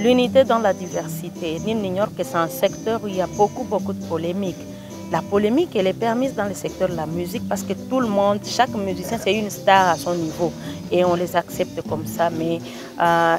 L'unité dans la diversité. Nul n'ignore que c'est un secteur où il y a beaucoup de polémiques. La polémique, elle est permise dans le secteur de la musique parce que tout le monde, chaque musicien, c'est une star à son niveau. Et on les accepte comme ça. Mais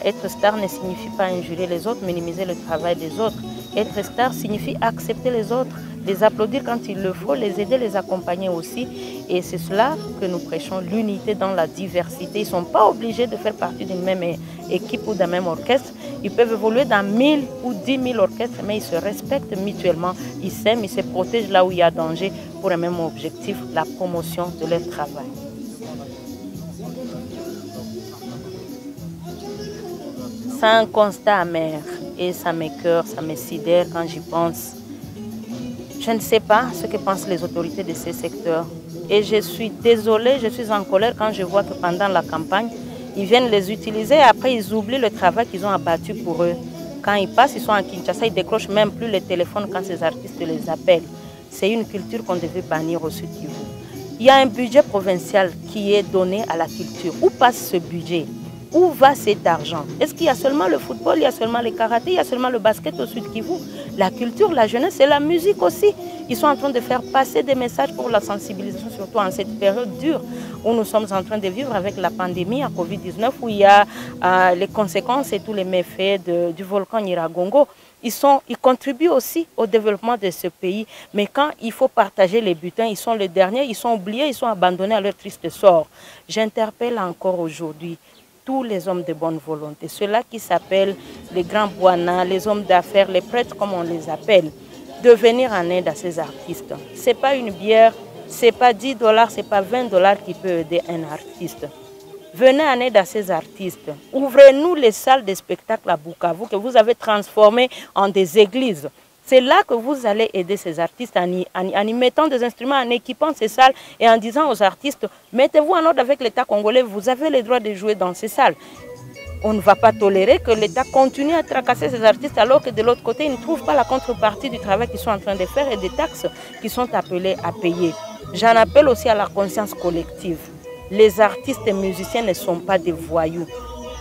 être star ne signifie pas injurer les autres, minimiser le travail des autres. Être star signifie accepter les autres, les applaudir quand il le faut, les aider, les accompagner aussi. Et c'est cela que nous prêchons, l'unité dans la diversité. Ils ne sont pas obligés de faire partie d'une même équipe ou d'un même orchestre. Ils peuvent évoluer dans 1000 ou 10 000 orchestres, mais ils se respectent mutuellement. Ils s'aiment, ils se protègent là où il y a danger pour un même objectif, la promotion de leur travail. C'est un constat amer et ça m'écoeure, ça me sidère quand j'y pense. Je ne sais pas ce que pensent les autorités de ces secteurs. Et je suis désolée, je suis en colère quand je vois que pendant la campagne, ils viennent les utiliser et après ils oublient le travail qu'ils ont abattu pour eux. Quand ils passent, ils sont à Kinshasa, ils décrochent même plus les téléphones quand ces artistes les appellent. C'est une culture qu'on devait bannir au Sud Kivu. Il y a un budget provincial qui est donné à la culture. Où passe ce budget? Où va cet argent? Est-ce qu'il y a seulement le football, il y a seulement le karaté, il y a seulement le basket au Sud Kivu? La culture, la jeunesse et la musique aussi. Ils sont en train de faire passer des messages pour la sensibilisation, surtout en cette période dure où nous sommes en train de vivre avec la pandémie à Covid-19, où il y a les conséquences et tous les méfaits du volcan Nyiragongo. Ils contribuent aussi au développement de ce pays. Mais quand il faut partager les butins, ils sont les derniers, ils sont oubliés, ils sont abandonnés à leur triste sort. J'interpelle encore aujourd'hui tous les hommes de bonne volonté, ceux-là qui s'appellent les grands Bwana, les hommes d'affaires, les prêtres comme on les appelle, de venir en aide à ces artistes. Ce n'est pas une bière, ce n'est pas 10 $, ce n'est pas 20 $ qui peut aider un artiste. Venez en aide à ces artistes. Ouvrez-nous les salles de spectacle à Bukavu que vous avez transformées en des églises. C'est là que vous allez aider ces artistes en y mettant des instruments, en équipant ces salles et en disant aux artistes, mettez-vous en ordre avec l'État congolais, vous avez le droit de jouer dans ces salles. On ne va pas tolérer que l'État continue à tracasser ces artistes alors que de l'autre côté, ils ne trouvent pas la contrepartie du travail qu'ils sont en train de faire et des taxes qu'ils sont appelés à payer. J'en appelle aussi à la conscience collective. Les artistes et musiciens ne sont pas des voyous,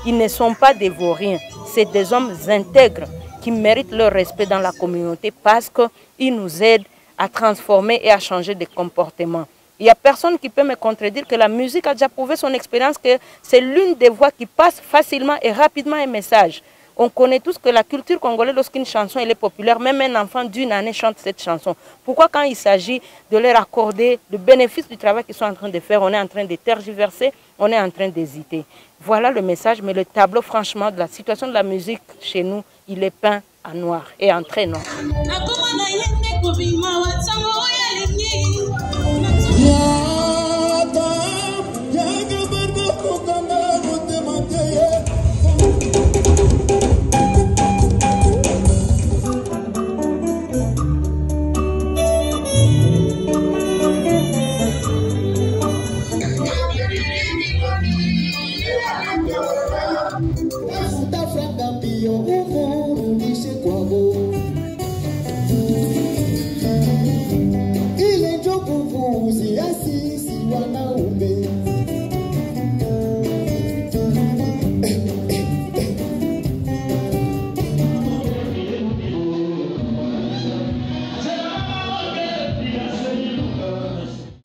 ils ne sont pas des vauriens, c'est des hommes intègres qui méritent leur respect dans la communauté parce qu'ils nous aident à transformer et à changer de comportement. Il n'y a personne qui peut me contredire que la musique a déjà prouvé son expérience, que c'est l'une des voix qui passe facilement et rapidement un message. On connaît tous que la culture congolaise, lorsqu'une chanson elle est populaire, même un enfant d'une année chante cette chanson. Pourquoi quand il s'agit de leur accorder le bénéfice du travail qu'ils sont en train de faire, on est en train de tergiverser, on est en train d'hésiter? Voilà le message, mais le tableau franchement de la situation de la musique chez nous, il est peint en noir et en très noir.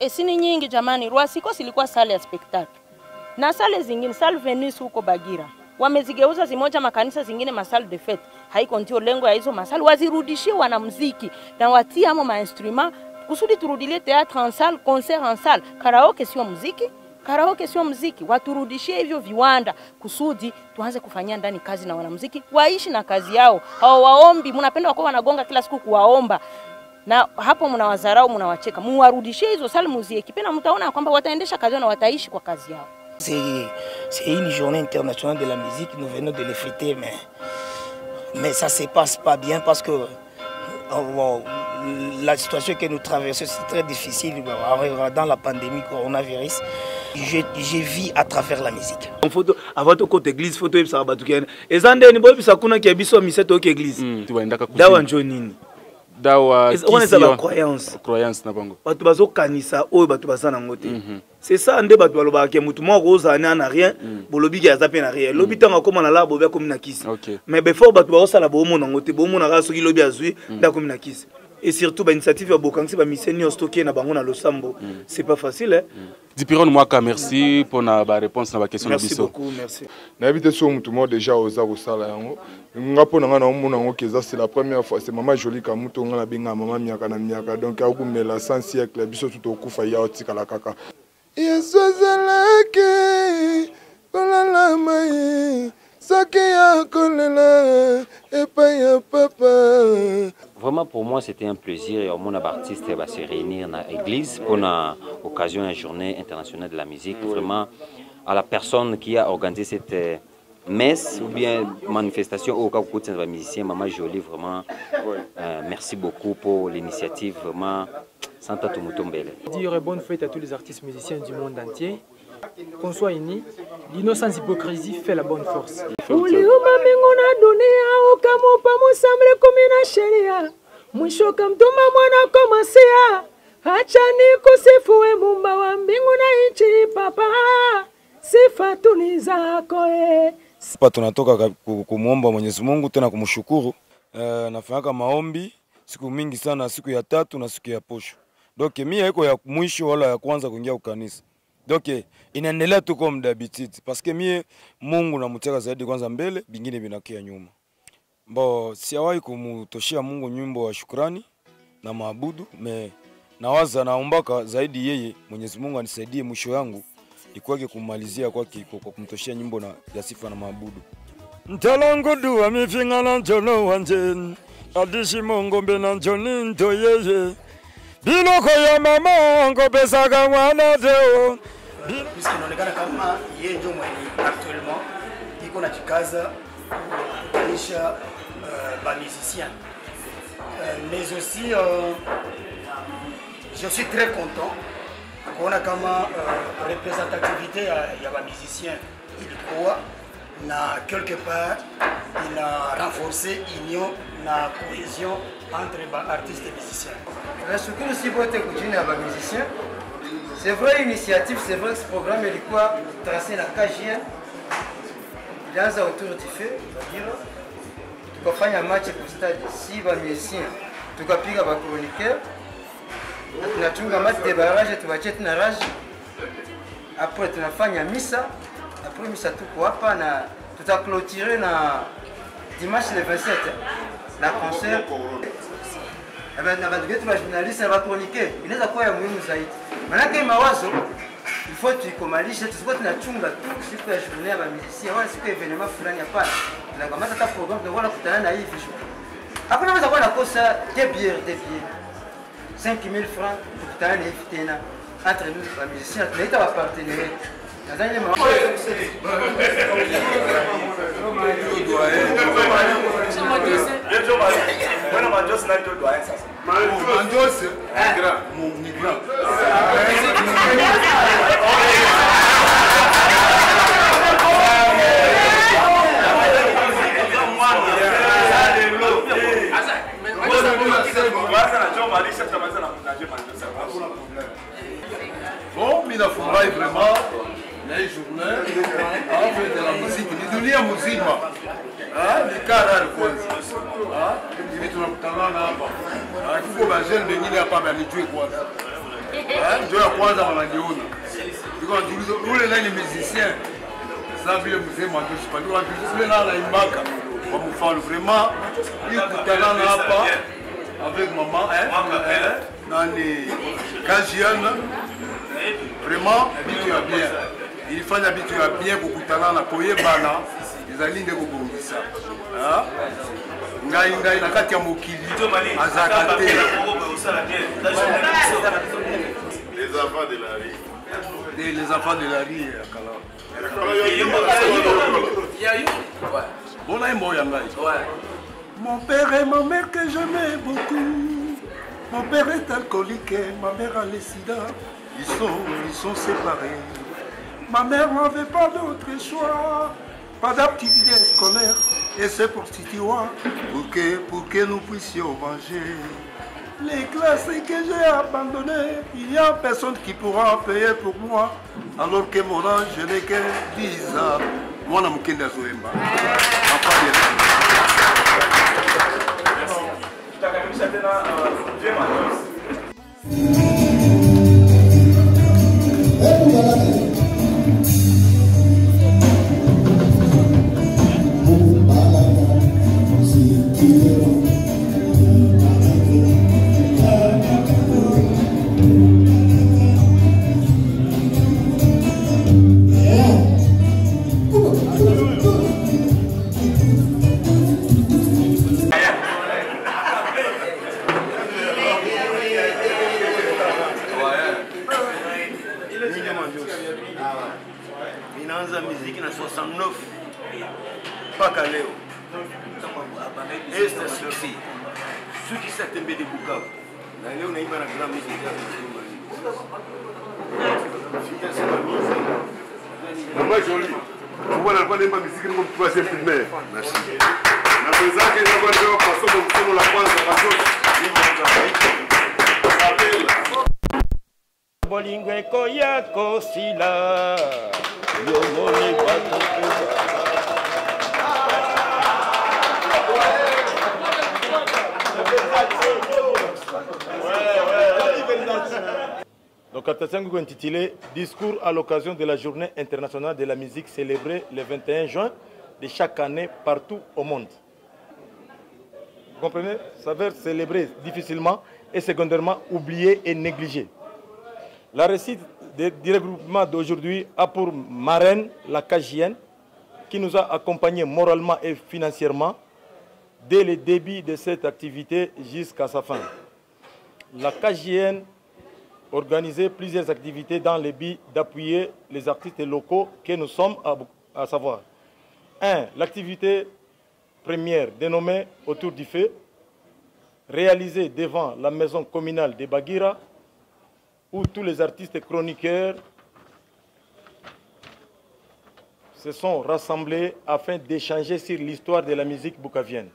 Esini nyingi jamani, Rwasiko silikuwa sale ya spektakli. Na sale zingine, sale Venus huko Bagira. Wamezigeuza zimoja makanisa zingine masale de fete. Haiko ndio lengo ya hizo masale, wazirudishie wanamuziki na watie amo mainstruments kusudi turudilie théâtre en salle, concert en salle. Karaoke sio muziki, karaoke sio muziki. Waturudishie hivyo viwanda kusudi tuanze kufanyia ndani kazi na wanamuziki, waishi na kazi yao. Hawaombi, mnapenda wako wanagonga kila siku kuwaomba. Na hapo mnawazarau, mnawacheka. Muwarudishie hizo sale muziekipe na mtaona kwamba wataendesha kazi na wataishi kwa kazi yao. C'est une journée internationale de la musique, nous venons de les fêter, mais ça ne se passe pas bien parce que la situation que nous traversons, c'est très difficile dans la pandémie coronavirus. Je vis à travers la musique. Photo avant to côté église photo et ça batukene. Et zande ni boy bisa kuna kiabiso miseto ke église. Dawa njo nini? dawa on est la croyance na bango bato bazo kanisa oyo bato basana ngote c'est ça nde bato baloba ke mutu mo roza na rien bolobi ki azape na rien lobi tanga koma na la bobia comme na kisi mais before bato basala bomo na ngote bomo na raso ki lobi azui nda comme na kisi et surtout ba initiative ya bokangsi ba miseni stocké na bango na losambo c'est pas facile hein. Dipiron Mwaka, merci pour la réponse à la question. Merci beaucoup, merci. Déjà aux Arusala. C'est la première fois, c'est maman jolie comme tout on a bien maman miaka na miaka donc à vous mais la 100 siècle biso tout au kufa ya otika la kaka. Yesozalake kolala mai sakia kolela et pas ya papa. Vraiment, pour moi, c'était un plaisir. Mon artiste va se réunir dans l'église pour l'occasion de la journée internationale de la musique. Vraiment, à la personne qui a organisé cette messe ou bien manifestation au cas où c'est un musicien, Maman Jolie, vraiment, merci beaucoup pour l'initiative. Vraiment, Santa Tumutombele. Dire bonne fête à tous les artistes musiciens du monde entier. Qu'on soit unis, l'innocence hypocrisie fait la bonne force. Mwisho kamtuma mwana komasia, acha nikusifue Muumba wa mbingu na nchi papa, sifa tu ni zako Hapa tunatoka kumuomba Mwenyezi Mungu tena kumshukuru. Nafanya maombi siku mingi sana, siku ya 3 na siku ya posho. Donc mimi haiko ya mwisho wala ya kwanza kuingia kanisa. Donc inaendelea tu comme d'habitude parce que mimi Mungu namutaka zaidi kwanza mbele, bingine binakia nyuma. Bo siawahi kumutoshia Mungu nyimbo wa shukrani na maabudu, nawaza naombaka zaidi yeye Mwenyezi Mungu anisaidie mwisho yangu ikuweke kumalizia kwa kumtoshia nyimbo na ya sifa na maabudu. Ntalango duwa mifingala njono wanje adishi mongombe na njoni nto yeye biloko ya mama ngobesaka mwana deo. Puisque inaonekana kama yeye ndio mwenye actuellement iko na jikaza kuisha ba musicien. Mais aussi je suis très content qu'on a comme représentativité ya ba musicien ilikuwa na quelque part il a renforcé l'union na cohésion entre ba artistes et musiciens. Nashukuru aussi bote kujina ya ba musiciens. C'est vrai initiative, c'est vrai que ce programme ilikuwa tracé na KGN. Ilianza autour du feu, Badira. Tukafanya match kwa stade si ba musiciens. Tukapiga ba chroniqueur. Tunachunga match de barrage tubache tena rage. Après tunafanya misa. Après misa tuko hapa na tutaclôturer na dimanche le 27 na concert. Na bandugetu ba journaliste na ba chroniqueur. Inaweza kuwa ya muhimu zaidi. Manake mawazo il faut tuikomalishe, tusikuwa tunachunga tu siku ya journée ya musicien wala siku ya evenement fulani hapana. Tunakamata hata programme tunakuwa kutana na hivi show. Hakuna unaweza kuwa nakosa des billets 5000 francs kutana na hivi tena entre nous ba musiciens tunaita ba partenaires. Nadhani Bueno, Manjos na ndio doyen sasa. Manjos migrant. Bon, mais la fourraille vraiment, la journée, on fait de la musique, ni dunia muzima. Ni cara kwanza. Hivi tunakutana hapa. Tuko bajeni wengine hapa banijue kwanza. Ndio ya kwanza wananiona. Niko najiuliza ule nani musicien? Sasa vile mzee mwanzo sipandi wapi ule nani imbaka. Kwa mfano vraiment, il kutana hapa avec maman nani Kajiana. Vraiment bitu ya bien. Ilifanya bitu ya bien kukutana na koyebana. Izalinde kubungisa. Ngai na kati ya mokili azakate. Les enfants de la rue. Les enfants de la rue à Kala. Bon aïe yangai. Mon père et ma mère que j'aimais beaucoup. Mon père est alcoolique et ma mère a le sida. Ils sont séparés. Ma mère n'avait pas d'autre choix. pas d'activité scolaire et c'est constituant pour que nous puissions manger. Les classes que j'ai abandonnées, il n'y a personne qui pourra payer pour moi, alors que mon âge n'est que 10 ans. Moi, je suis un Zoemba. Inaanza muziki na 69 mpaka leo. Este ceci. Ceux qui s'attendent de Bukavu. Na leo naimba na grand musique ya Mama Jolie. Pourquoi n'a pas naimba musique comme troisième primaire? Merci. Na wenzake ndio ndio kwa somo msomo la kwanza kwa bolingo ekoya kosila yomoni batokuba. Donc, Katasango intitulé Discours à l'occasion de la Journée internationale de la musique célébrée le 21 juin de chaque année partout au monde. Vous comprenez? Ça veut célébrer difficilement et secondairement oublié et négligé. La réussite du regroupement d'aujourd'hui a pour marraine la KJN qui nous a accompagnés moralement et financièrement dès le début de cette activité jusqu'à sa fin. La KJN organisé plusieurs activités dans le but d'appuyer les artistes locaux que nous sommes, à savoir 1. L'activité première dénommée Autour du feu, réalisée devant la maison communale de Bagira, où tous les artistes chroniqueurs se sont rassemblés afin d'échanger sur l'histoire de la musique boukavienne.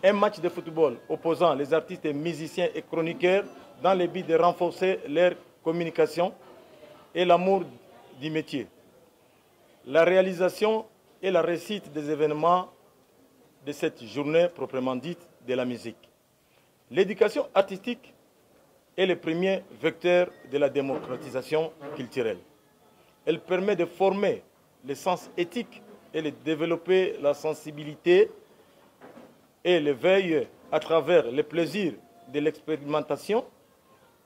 Un match de football opposant les artistes, musiciens et chroniqueurs dans le but de renforcer leur communication et l'amour du métier. La réalisation et la réussite des événements de cette journée proprement dite de la musique. L'éducation artistique est le premier vecteur de la démocratisation culturelle. Elle permet de former le sens éthique et de développer la sensibilité et l'éveil à travers le plaisir de l'expérimentation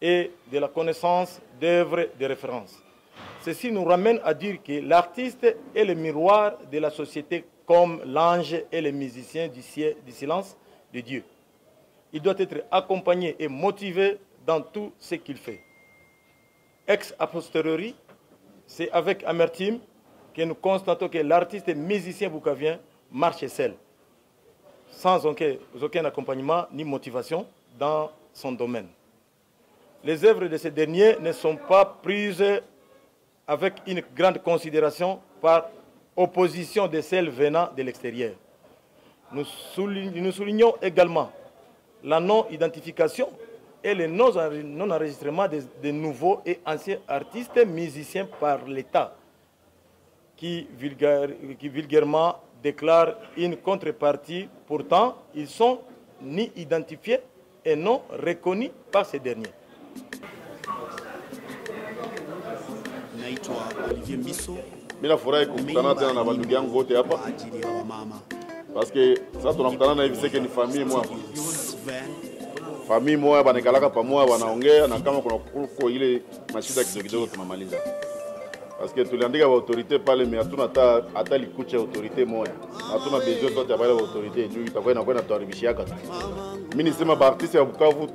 et de la connaissance d'œuvres de référence. Ceci nous ramène à dire que l'artiste est le miroir de la société comme l'ange et le musicien du silence de Dieu. Il doit être accompagné et motivé dans tout ce qu'il fait. Ex a posteriori, c'est avec amertume que nous constatons que l'artiste musicien boukavien marche seul, sans aucun accompagnement ni motivation dans son domaine. Les œuvres de ces derniers ne sont pas prises avec une grande considération par opposition de celles venant de l'extérieur. Nous soulignons également la non-identification et le non-enregistrement de nouveaux et anciens artistes musiciens par l'État, qui vulgairement déclarent une contrepartie. Pourtant, ils sont ni identifiés et non reconnus par ces derniers. Mina furahi kukutana tena na bandugu yangu wote hapa, parce que sasa tunakutana na hivi seke ni famille moja. Famille moja banakalaka pamoja wanaongea, na kama kuna kuko ile mashida kidogo kidogo tunamaliza. Parce que tuliandika ba autorité pale, mais hatuna hata likucha autorité moja. Hatuna besoin sote bale autorité juu itakuwa inakwenda tuharibishiaka tu. Mimi nisema ba artiste ya Bukavu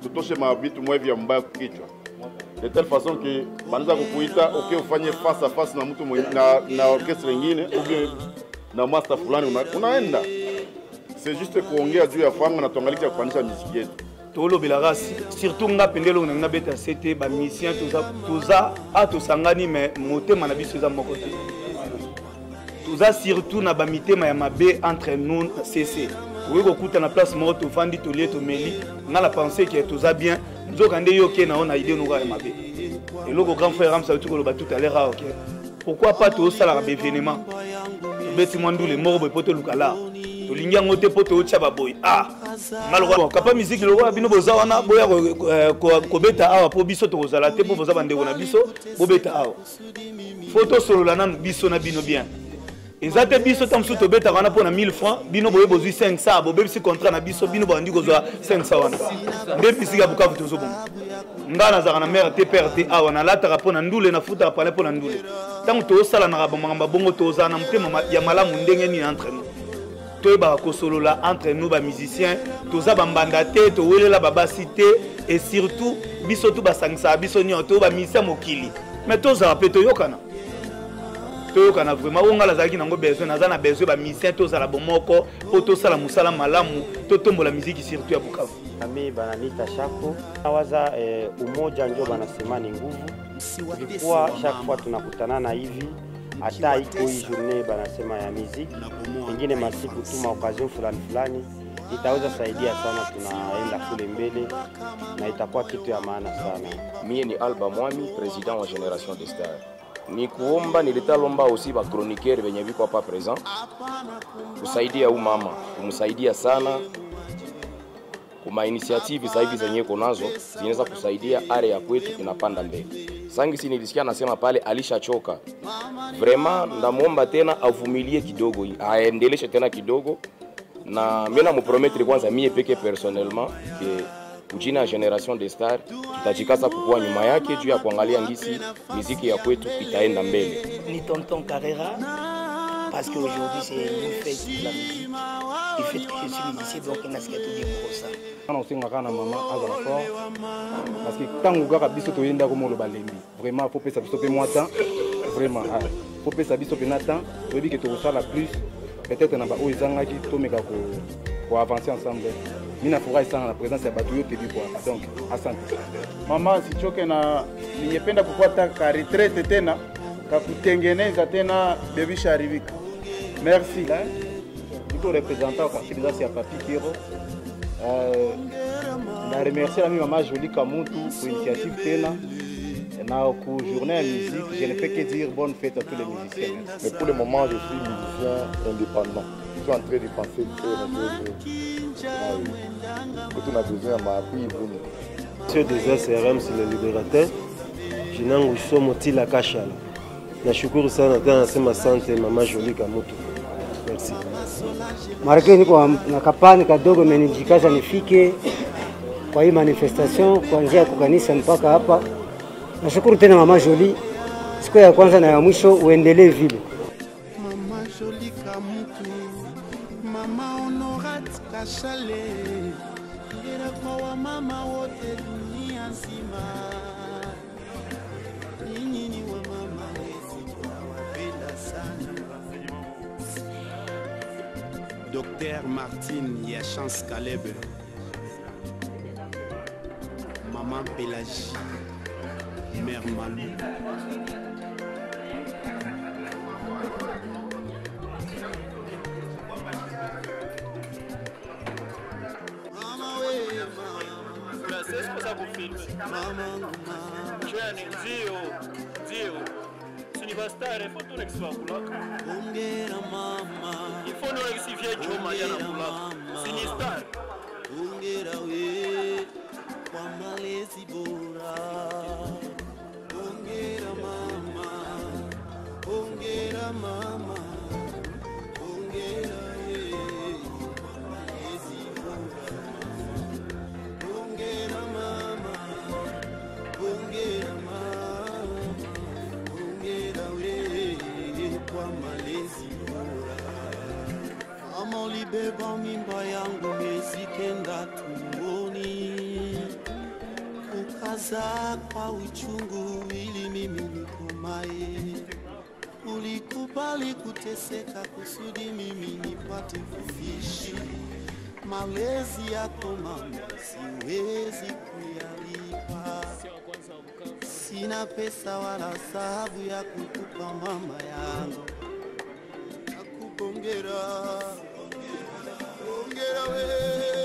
tutoshe mabitu moja vya mbaya kichwa. De telle façon que banza kukuita okay ufanye face à face na mtu na orchestre nyingine ou na master fulani unaenda. C'est juste kuongea juu ya fanga na tuangalisha kupanisha muziki yetu. Tolo Belarasi, surtout nga pendelo na beta c'était ba musicien tout ça a to sangani mais moté manabiso za mokote. toza surtout na bamitema ya mabe entre nous cc oui kokuta na place moko tofandi tolie tomeli nga la pensée que toza bien nzoka nde yo ke na ona idée noka ya mabe eloko grand frère Ramsa tu koloba tout à l'heure ok pourquoi pas tosala ba événement beti mwandule moko boy poto lukala tolingi yango te poto otia baboy ah maloko kapa musique loko bino boza wana boya kobeta awa po biso tokozala te po boza bandeko na biso bobeta awa photo solola na biso na bino bien ezate biso tamsu tobeta wana pona 1000 francs bino boye bozwi 500 bobebisi contrat na biso bino bandi kozwa 500 wana nde bisika Bukavu tozoboma nga nazaka na mère te père te awa nalataka pona ndule nafutaka pale pona ndule ntango tosalanaka bamakambo bongo tozala na motema ya malamu ndenge nini entre nous toyebaka kosolola entre nous bamusiciens toza bambanda te towelela babasi te et surtout biso tu basangisaka biso nyonso to bamisia mokili mais tozala mpe toyokana vraiment onga lazalaki nango besoin naza na besoin bamisien tozala bomoko po tosala mosala malamu totombola miziki surtout ya Bukavu. Ami bananita Shako nawaza umoja ndio banasema ni nguvu. Tulikuwa chaque fois tunakutana na hivi hata iko hii journée banasema ya muziki ingine masiku tuma occasion fulani itaweza saidia sana, tunaenda kule mbele na itakuwa kitu ya maana sana. Mie ni Alba Mwami, president wa Generation des Stars. Ni kuomba nilitalomba aussi ba chroniqueur benye biko hapa present kusaidia huyu mama, kumsaidia sana kuma initiative sasa hivi zenye konazo zinaweza kusaidia area kwetu inapanda mbele. Sangi si nilisikia nasema pale alishachoka. Vraiment ndamuomba tena avumilie kidogo, aendeleshe tena kidogo, na mimi namupromettre kwanza mie peke personnellement que ujina ya Generation des Stars tutajikasa kukua nyuma yake juu ya kuangalia ngisi muziki ya kwetu itaenda mbele. Ni tonton Carrera parce qu'aujourd'hui c'est une fête de la musique. Il fait que je suis musicien donc il n'a ce qu'il y a tout dit pour ça. On sait que maman a fort parce que tant que gars biso to yenda ko molo balembi vraiment faut pesa biso pe moita vraiment faut pesa biso pe natan to bi que to sala plus peut-être na ba o izanga ki to meka ko avancer ensemble. Mina furahi sana na presence ya batu yote bipo hapa donc asante mama sichoke na ningependa kupata ka retraite tena kakutengeneza tena bebisha haribika. Merci là niko représentant kwa kidasi ya Papi Kiro. Na remercier la maman Jolie Kamutu pour l'initiative tena na ku journée de musique. Je ne peux que dire bonne fête à tous les musiciens. Mais pour le moment je suis musicien indépendant. Je suis en train de penser que on a besoin de m'appuyer. Monsieur des SRM c'est le libérateur. Jina yangu Somoti la Kashala. Nashukuru sana tena nasema asante mama Jolie Kamutu. Merci. Marke niko na kapani kadogo menijikaza nifike kwa hii manifestation kuanzia kukanisa mpaka hapa. Nashukuru tena mama Jolie. Siku ya kwanza na ya mwisho uendelee vile. Mama Jolie Kamutu. Mama Honorat Kashale. Ngera kwa mama wote dunia nzima. Nyinyi wa mama wetu tunawapenda sana. Docteur Martine Yachance Caleb. Maman Pélagie. Mère Malou. Bastare, faut tout l'exploiter. Il faut nous rectifier Joma Yana Moula. Sinistar. Ongera we kwa malezi bora. Ongera mama. Ongera mama. Ongera we kwa malezi bora. Ongera mama. Ongera mama. Kwa malezi bora. Mama ulibeba mimba yangu miezi kenda tumboni, ukaza kwa uchungu ili mimi nikomae. Ulikubali kuteseka kusudi mimi nipate kuishi. Malezi yako mama siwezi kuyalipa. Sina pesa wala sababu ya kukupa mama yangu. ongera we